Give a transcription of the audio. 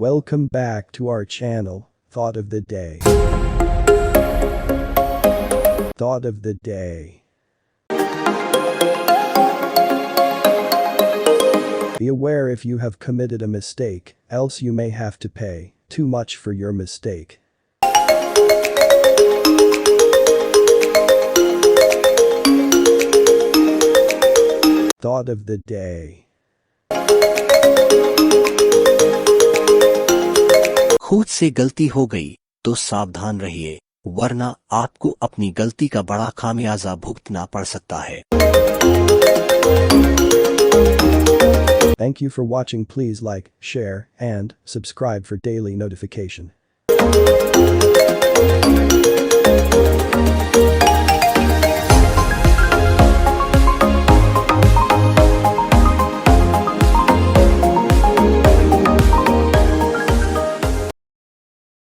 Welcome back to our channel, Thought of the Day. Thought of the Day. Be aware if you have committed a mistake, else you may have to pay too much for your mistake. Thought of the Day. खुद से गलती हो गई तो सावधान रहिए, वरना आपको अपनी गलती का बड़ा खामियाजा भुगतना पड़ सकता है। Thank you for watching. Please like, share, and subscribe for daily notification.